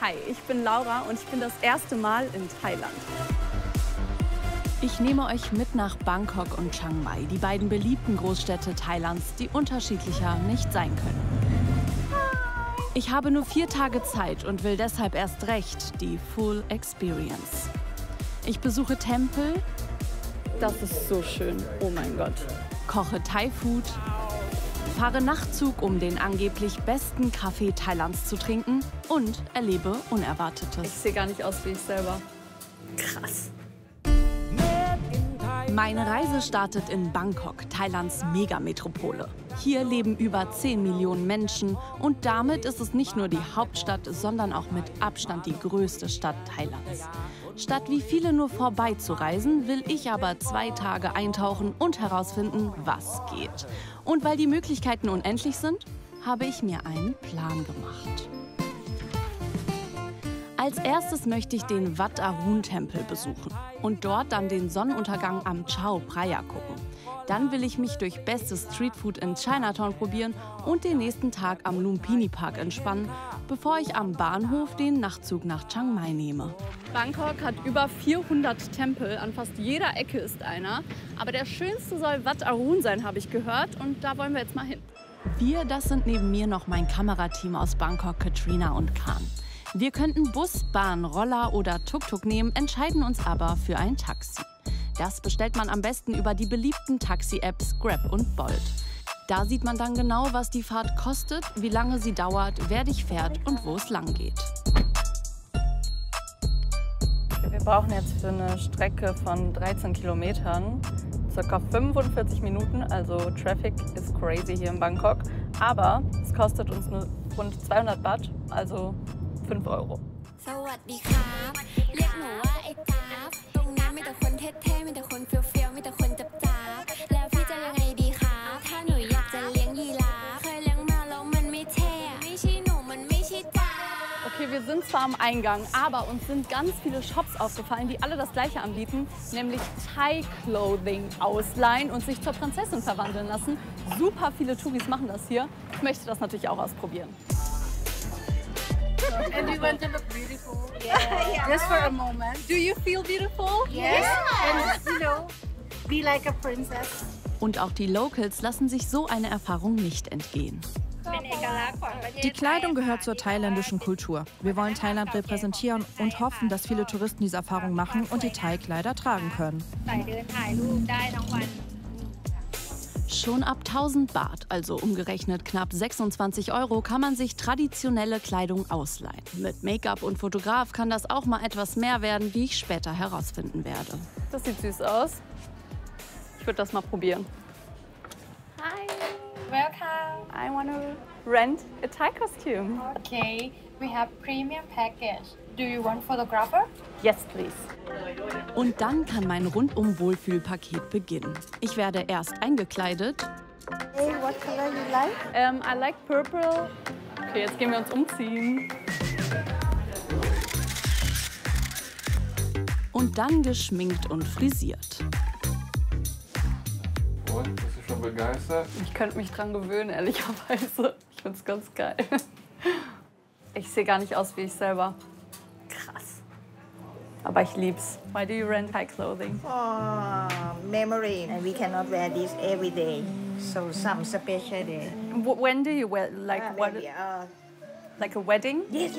Hi, ich bin Laura und ich bin das erste Mal in Thailand. Ich nehme euch mit nach Bangkok und Chiang Mai, die beiden beliebten Großstädte Thailands, die unterschiedlicher nicht sein können. Ich habe nur 4 Tage Zeit und will deshalb erst recht die Full Experience. Ich besuche Tempel. Das ist so schön, oh mein Gott. Koche Thai-Food. Fahre Nachtzug, um den angeblich besten Kaffee Thailands zu trinken und erlebe Unerwartetes. Ich sehe gar nicht aus wie ich selber. Krass. Meine Reise startet in Bangkok, Thailands Megametropole. Hier leben über 10 Millionen Menschen und damit ist es nicht nur die Hauptstadt, sondern auch mit Abstand die größte Stadt Thailands. Statt wie viele nur vorbeizureisen, will ich aber 2 Tage eintauchen und herausfinden, was geht. Und weil die Möglichkeiten unendlich sind, habe ich mir einen Plan gemacht. Als erstes möchte ich den Wat Arun-Tempel besuchen und dort dann den Sonnenuntergang am Chao Phraya gucken. Dann will ich mich durch bestes Streetfood in Chinatown probieren und den nächsten Tag am Lumpini Park entspannen, bevor ich am Bahnhof den Nachtzug nach Chiang Mai nehme. Bangkok hat über 400 Tempel, an fast jeder Ecke ist einer. Aber der schönste soll Wat Arun sein, habe ich gehört, und da wollen wir jetzt mal hin. Wir, das sind neben mir noch mein Kamerateam aus Bangkok, Katrina und Khan. Wir könnten Bus, Bahn, Roller oder Tuk-Tuk nehmen, entscheiden uns aber für ein Taxi. Das bestellt man am besten über die beliebten Taxi-Apps Grab und Bolt. Da sieht man dann genau, was die Fahrt kostet, wie lange sie dauert, wer dich fährt und wo es lang geht. Wir brauchen jetzt für eine Strecke von 13 Kilometern ca. 45 Minuten, also Traffic ist crazy hier in Bangkok. Aber es kostet uns nur rund 200 Baht, also 5 Euro. Okay, wir sind zwar am Eingang, aber uns sind ganz viele Shops aufgefallen, die alle das Gleiche anbieten, nämlich Thai-Clothing ausleihen und sich zur Prinzessin verwandeln lassen. Super viele Touris machen das hier. Ich möchte das natürlich auch ausprobieren. And you want to look beautiful? Yeah. Just for a moment. Do you feel beautiful? Yes. Yeah. And, you know, be like a princess. Und auch die Locals lassen sich so eine Erfahrung nicht entgehen. Die Kleidung gehört zur thailändischen Kultur. Wir wollen Thailand repräsentieren und hoffen, dass viele Touristen diese Erfahrung machen und die Thai-Kleider tragen können. Schon ab 1000 Baht, also umgerechnet knapp 26 Euro, kann man sich traditionelle Kleidung ausleihen. Mit Make-up und Fotograf kann das auch mal etwas mehr werden, wie ich später herausfinden werde. Das sieht süß aus. Ich würde das mal probieren. Hi. Welcome. I want to rent a Thai costume. Okay, we have premium package. Do you want photographer? Yes, please. Und dann kann mein Rundum-Wohlfühl-Paket beginnen. Ich werde erst eingekleidet. Hey, what color you like? I like purple. Okay, jetzt gehen wir uns umziehen. Und dann geschminkt und frisiert. Und, bist du schon begeistert? Ich könnte mich dran gewöhnen, ehrlicherweise. Ich finde es ganz geil. Ich sehe gar nicht aus wie ich selber. Krass. Aber ich lieb's. Why do you rent Thai clothing? Memory, and we cannot wear this every day. So some special day. When do you wear, like what? Like a wedding? Yes.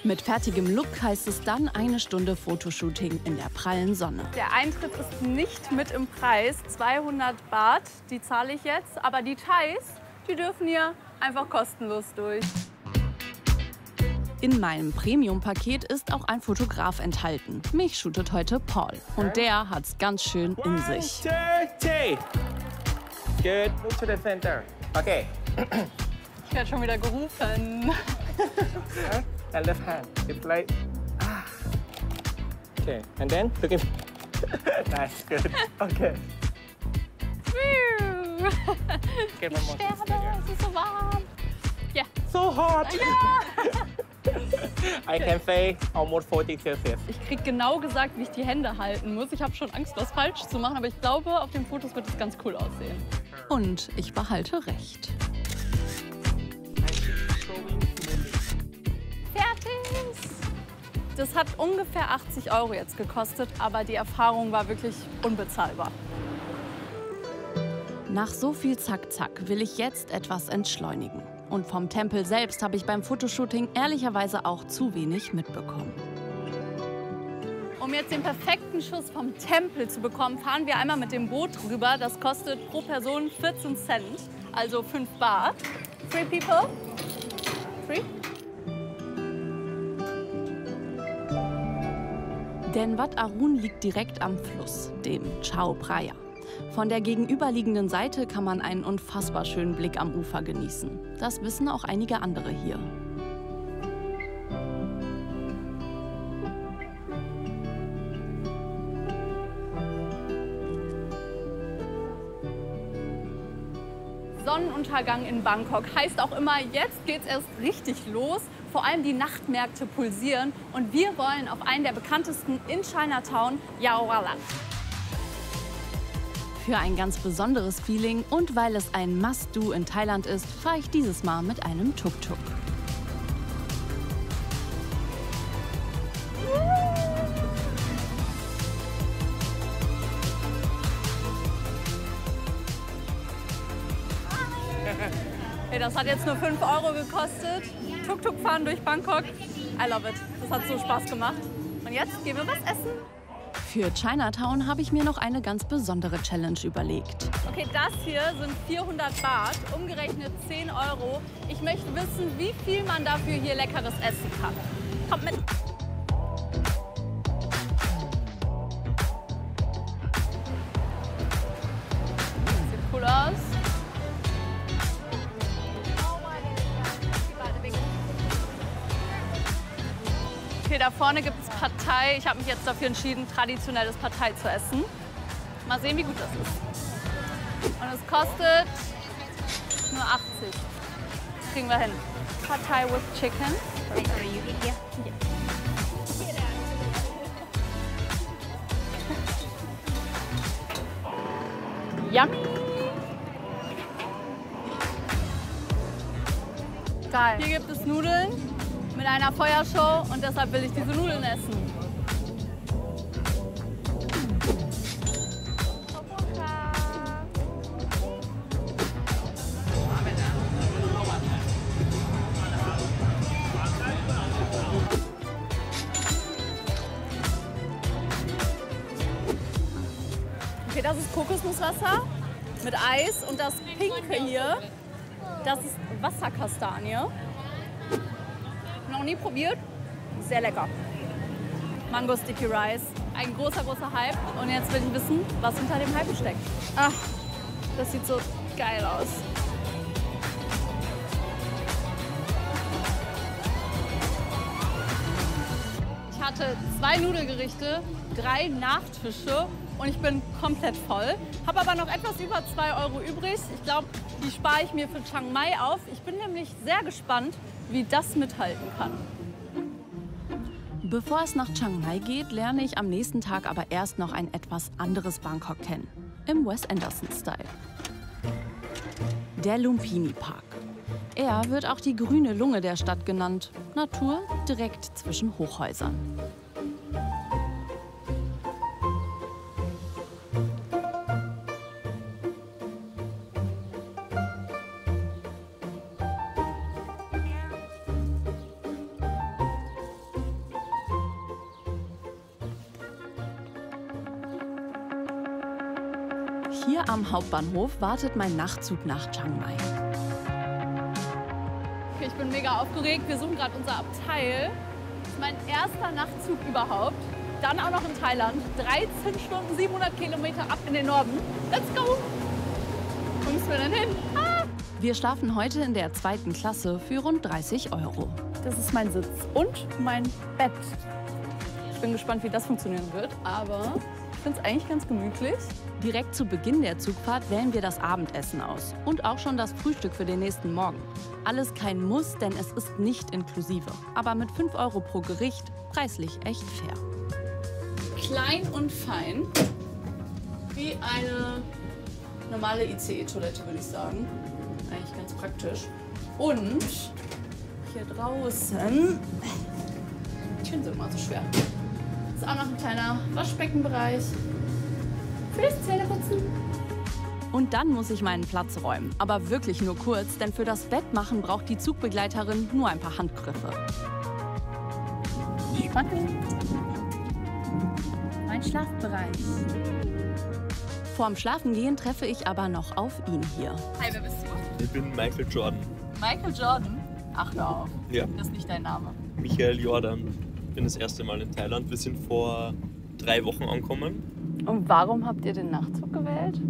Mit fertigem Look heißt es dann 1 Stunde Fotoshooting in der prallen Sonne. Der Eintritt ist nicht mit im Preis. 200 Baht, die zahle ich jetzt. Aber die Thais, die dürfen hier einfach kostenlos durch. In meinem Premium-Paket ist auch ein Fotograf enthalten. Mich shootet heute Paul. Und der hat's ganz schön in sich. 1, 2, 3. Good. Move to the center. Okay. Ich werde schon wieder gerufen. And left hand. It's like. Okay. And then look at. Nice. Good. Okay. Get one more. Es ist so warm. Yeah. So hot. Ja. I can say almost 40 Celsius. Ich krieg genau gesagt, wie ich die Hände halten muss. Ich habe schon Angst, was falsch zu machen, aber ich glaube, auf den Fotos wird es ganz cool aussehen. Und ich behalte recht. Fertig! Das hat ungefähr 80 € jetzt gekostet, aber die Erfahrung war wirklich unbezahlbar. Nach so viel Zack-Zack will ich jetzt etwas entschleunigen. Und vom Tempel selbst habe ich beim Fotoshooting ehrlicherweise auch zu wenig mitbekommen. Um jetzt den perfekten Schuss vom Tempel zu bekommen, fahren wir einmal mit dem Boot rüber. Das kostet pro Person 14 Cent, also 5 Baht. 3 people? 3? Denn Wat Arun liegt direkt am Fluss, dem Chao Phraya. Von der gegenüberliegenden Seite kann man einen unfassbar schönen Blick am Ufer genießen. Das wissen auch einige andere hier. Sonnenuntergang in Bangkok heißt auch immer, jetzt geht's erst richtig los. Vor allem die Nachtmärkte pulsieren und wir wollen auf einen der bekanntesten in Chinatown, Yaowarat. Für ein ganz besonderes Feeling und weil es ein Must-Do in Thailand ist, fahre ich dieses Mal mit einem Tuk-Tuk. Hey, das hat jetzt nur 5 € gekostet. Tuk-Tuk fahren durch Bangkok. I love it. Das hat so Spaß gemacht. Und jetzt gehen wir was essen. Für Chinatown habe ich mir noch eine ganz besondere Challenge überlegt. Okay, das hier sind 400 Baht, umgerechnet 10 €. Ich möchte wissen, wie viel man dafür hier Leckeres essen kann. Kommt mit! Sieht cool aus. Okay, da vorne gibt es Pad Thai. Ich habe mich jetzt dafür entschieden, traditionelles Pad Thai zu essen. Mal sehen, wie gut das ist. Und es kostet nur 80. Das kriegen wir hin. Pad Thai with Chicken. Yummy! Geil. Hier gibt es Nudeln mit einer Feuershow und deshalb will ich diese Nudeln essen. Okay, das ist Kokosnusswasser mit Eis und das Pinke hier, das ist Wasserkastanie. Noch nie probiert, sehr lecker. Mango Sticky Rice, ein großer Hype. Und jetzt will ich wissen, was hinter dem Hype steckt. Ach, das sieht so geil aus. Ich hatte 2 Nudelgerichte, 3 Nachtische und ich bin komplett voll. Habe aber noch etwas über 2 € übrig. Ich glaube, die spare ich mir für Chiang Mai auf. Ich bin nämlich sehr gespannt, wie das mithalten kann. Bevor es nach Chiang Mai geht, lerne ich am nächsten Tag aber erst noch ein etwas anderes Bangkok kennen. Im Wes Anderson-Style. Der Lumpini Park. Er wird auch die grüne Lunge der Stadt genannt. Natur direkt zwischen Hochhäusern. Hier am Hauptbahnhof wartet mein Nachtzug nach Chiang Mai. Okay, ich bin mega aufgeregt. Wir suchen gerade unser Abteil. Das ist mein erster Nachtzug überhaupt. Dann auch noch in Thailand. 13 Stunden, 700 Kilometer ab in den Norden. Let's go! Wo müssen wir denn hin? Ah! Wir schlafen heute in der 2. Klasse für rund 30 €. Das ist mein Sitz und mein Bett. Ich bin gespannt, wie das funktionieren wird, aber ich finde es eigentlich ganz gemütlich. Direkt zu Beginn der Zugfahrt wählen wir das Abendessen aus und auch schon das Frühstück für den nächsten Morgen. Alles kein Muss, denn es ist nicht inklusive. Aber mit 5 € pro Gericht preislich echt fair. Klein und fein, wie eine normale ICE-Toilette, würde ich sagen. Eigentlich ganz praktisch. Und hier draußen Tütchen sind immer so schwer. Ist auch noch ein kleiner Waschbeckenbereich. Fürs Zähneputzen. Und dann muss ich meinen Platz räumen. Aber wirklich nur kurz, denn für das Bettmachen braucht die Zugbegleiterin nur ein paar Handgriffe. Spannend. Mein Schlafbereich. Vorm Schlafengehen treffe ich aber noch auf ihn hier. Hi, wer bist du? Ich bin Michael Jordan. Michael Jordan? Ach, hör auf. Ja. Das ist nicht dein Name. Michael Jordan. Ich bin das erste Mal in Thailand. Wir sind vor 3 Wochen angekommen. Und warum habt ihr den Nachtzug gewählt?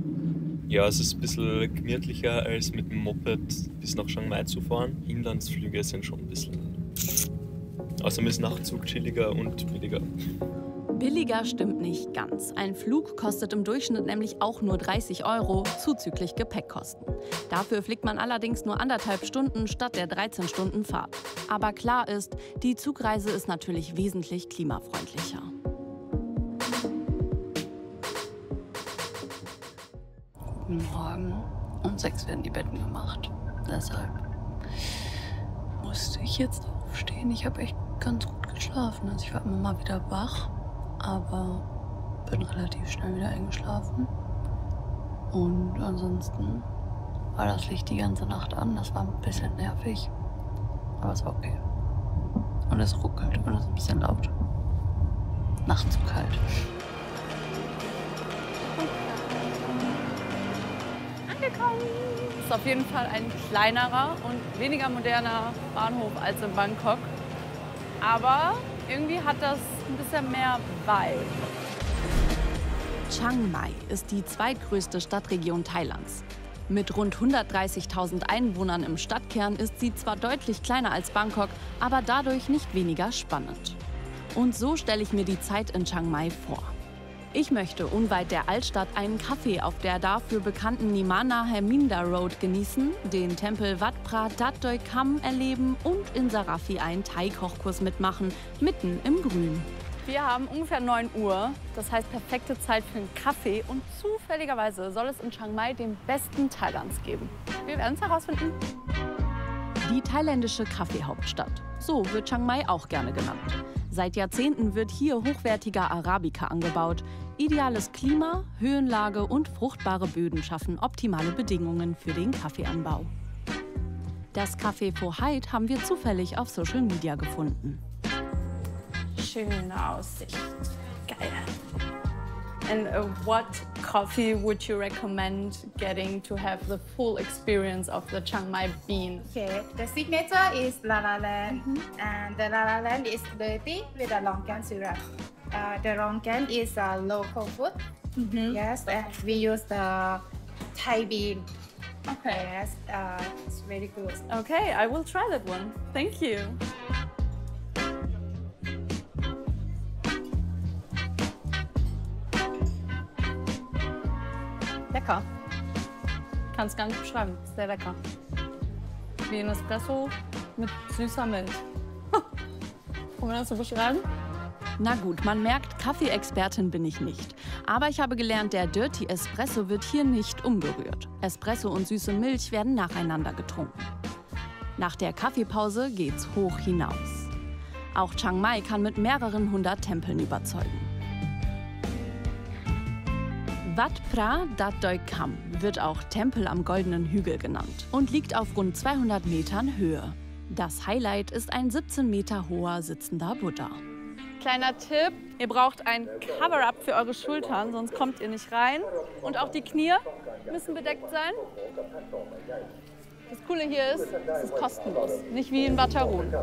Ja, es ist ein bisschen gemütlicher, als mit dem Moped bis nach Chiang Mai zu fahren. Inlandsflüge sind schon ein bisschen... Außerdem ist Nachtzug chilliger und billiger. Billiger stimmt nicht ganz. Ein Flug kostet im Durchschnitt nämlich auch nur 30 €, zuzüglich Gepäckkosten. Dafür fliegt man allerdings nur 1,5 Stunden statt der 13 Stunden Fahrt. Aber klar ist, die Zugreise ist natürlich wesentlich klimafreundlicher. Guten Morgen. Um 6 werden die Betten gemacht. Deshalb musste ich jetzt aufstehen. Ich habe echt ganz gut geschlafen. Also ich war immer mal wieder wach, aber bin relativ schnell wieder eingeschlafen. Und ansonsten war das Licht die ganze Nacht an. Das war ein bisschen nervig, aber es war okay. Und es ruckelt und es ist ein bisschen laut. Nachts zu kalt. Angekommen! Ist auf jeden Fall ein kleinerer und weniger moderner Bahnhof als in Bangkok. Aber irgendwie hat das ein bisschen mehr Vibe. Chiang Mai ist die zweitgrößte Stadtregion Thailands. Mit rund 130.000 Einwohnern im Stadtkern ist sie zwar deutlich kleiner als Bangkok, aber dadurch nicht weniger spannend. Und so stelle ich mir die Zeit in Chiang Mai vor. Ich möchte unweit der Altstadt einen Kaffee auf der dafür bekannten Nimana Herminda Road genießen, den Tempel Wat Phra Dat Doi Kham erleben und in Sarafi einen Thai-Kochkurs mitmachen, mitten im Grün. Wir haben ungefähr 9 Uhr, das heißt perfekte Zeit für einen Kaffee und zufälligerweise soll es in Chiang Mai den besten Thailands geben. Wir werden es herausfinden. Die thailändische Kaffeehauptstadt. So wird Chiang Mai auch gerne genannt. Seit Jahrzehnten wird hier hochwertiger Arabica angebaut. Ideales Klima, Höhenlage und fruchtbare Böden schaffen optimale Bedingungen für den Kaffeeanbau. Das Café Pho Hait haben wir zufällig auf Social Media gefunden. Schöne Aussicht. Geil. And what coffee would you recommend getting to have the full experience of the Chiang Mai bean? Okay, the signature is La La Land, and the La La Land is dirty with a Longan syrup. The Longan is a local food. Yes, and we use the Thai bean. Okay. Yes, it's very good. Okay, I will try that one. Thank you. Lecker. Kann es gar nicht beschreiben. Sehr lecker. Wie ein Espresso mit süßer Milch. Kann man das so beschreiben? Na gut, man merkt, Kaffeeexpertin bin ich nicht. Aber ich habe gelernt, der Dirty Espresso wird hier nicht umgerührt. Espresso und süße Milch werden nacheinander getrunken. Nach der Kaffeepause geht's hoch hinaus. Auch Chiang Mai kann mit mehreren 100 Tempeln überzeugen. Wat Phra Dat Doi Kham wird auch Tempel am Goldenen Hügel genannt und liegt auf rund 200 Metern Höhe. Das Highlight ist ein 17 Meter hoher sitzender Buddha. Kleiner Tipp, ihr braucht ein Cover-Up für eure Schultern, sonst kommt ihr nicht rein. Und auch die Knie müssen bedeckt sein. Das Coole hier ist, es ist kostenlos, nicht wie in Wat Arun.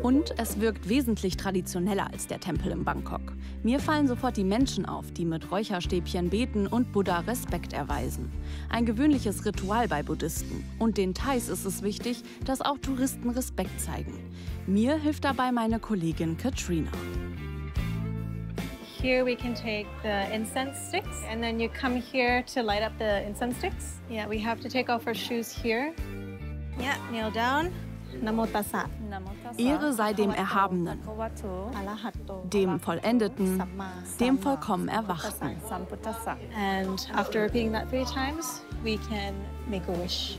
Und es wirkt wesentlich traditioneller als der Tempel in Bangkok. Mir fallen sofort die Menschen auf, die mit Räucherstäbchen beten und Buddha Respekt erweisen. Ein gewöhnliches Ritual bei Buddhisten. Und den Thais ist es wichtig, dass auch Touristen Respekt zeigen. Mir hilft dabei meine Kollegin Katrina. Here we can take the incense sticks, and then you come here to light up the incense sticks. Yeah, we have to take off our shoes here. Yeah, kneel down. Namo Tassa. Ehre sei dem Erhabenen, dem Vollendeten, dem vollkommen Erwachten. And after repeating that 3 times, we can make a wish.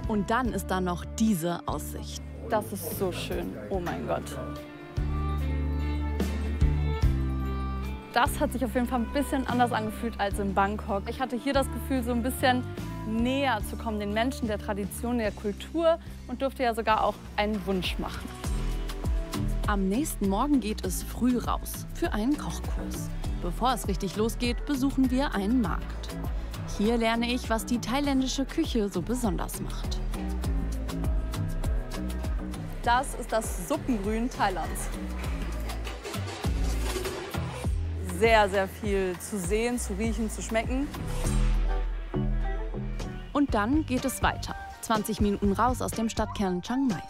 Und dann ist da noch diese Aussicht. Das ist so schön. Oh mein Gott. Das hat sich auf jeden Fall ein bisschen anders angefühlt als in Bangkok. Ich hatte hier das Gefühl, so ein bisschen näher zu kommen, den Menschen, der Tradition, der Kultur und durfte ja sogar auch einen Wunsch machen. Am nächsten Morgen geht es früh raus für einen Kochkurs. Bevor es richtig losgeht, besuchen wir einen Markt. Hier lerne ich, was die thailändische Küche so besonders macht. Das ist das Suppengrün Thailands. Sehr, sehr viel zu sehen, zu riechen, zu schmecken. Und dann geht es weiter. 20 Minuten raus aus dem Stadtkern Chiang Mai.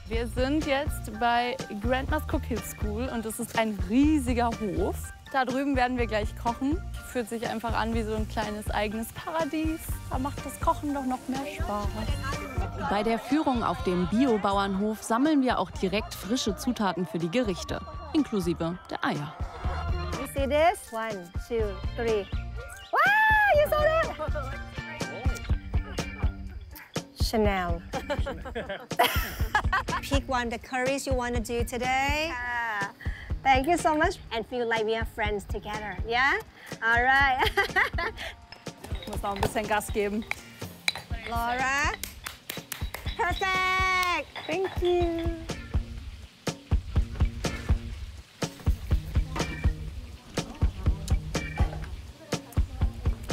Wir sind jetzt bei Grandma's Cook Hill School und es ist ein riesiger Hof. Da drüben werden wir gleich kochen. Fühlt sich einfach an wie so ein kleines eigenes Paradies. Da macht das Kochen doch noch mehr Spaß. Bei der Führung auf dem Bio-Bauernhof sammeln wir auch direkt frische Zutaten für die Gerichte, inklusive der Eier. You see this? 1, 2, 3. Wow, you saw that? Chanel. Pick one of the curries you want to do today. Thank you so much. And feel like we are friends together, yeah? All right. Ich muss noch ein bisschen Gas geben. Laura. Perfect. Thank you.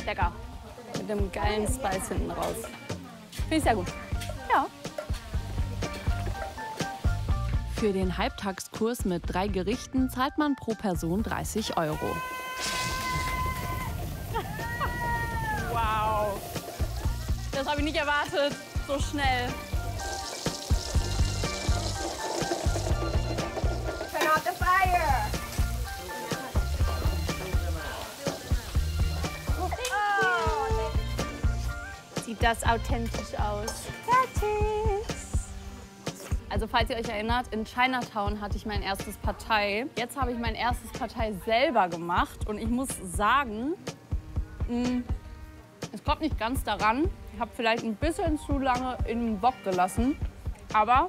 Lecker. Mit dem geilen Spice hinten raus. Finde ich sehr gut. Ja. Für den Halbtagskurs mit 3 Gerichten zahlt man pro Person 30 €. Wow. Das habe ich nicht erwartet. So schnell. Turn off the fire. Sieht das authentisch aus. Also falls ihr euch erinnert, in Chinatown hatte ich mein erstes Pad Thai. Jetzt habe ich mein erstes Pad Thai selber gemacht und ich muss sagen, es kommt nicht ganz daran. Ich habe vielleicht ein bisschen zu lange in den Wok gelassen, aber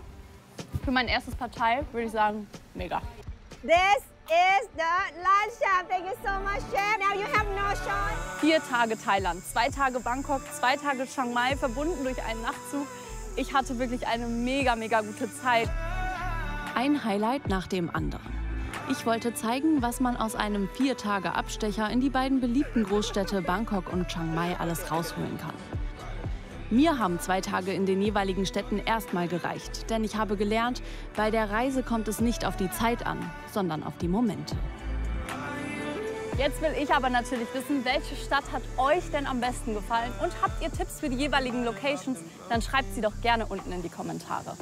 für mein erstes Pad Thai würde ich sagen, mega. This is the lunch, chef. Thank you so much, chef. Now you have no choice. 4 Tage Thailand, 2 Tage Bangkok, 2 Tage Chiang Mai, verbunden durch einen Nachtzug. Ich hatte wirklich eine mega, mega gute Zeit. Ein Highlight nach dem anderen. Ich wollte zeigen, was man aus einem 4-Tage-Abstecher in die beiden beliebten Großstädte Bangkok und Chiang Mai alles rausholen kann. Mir haben 2 Tage in den jeweiligen Städten erstmal gereicht, denn ich habe gelernt, bei der Reise kommt es nicht auf die Zeit an, sondern auf die Momente. Jetzt will ich aber natürlich wissen, welche Stadt hat euch denn am besten gefallen und habt ihr Tipps für die jeweiligen Locations? Dann schreibt sie doch gerne unten in die Kommentare.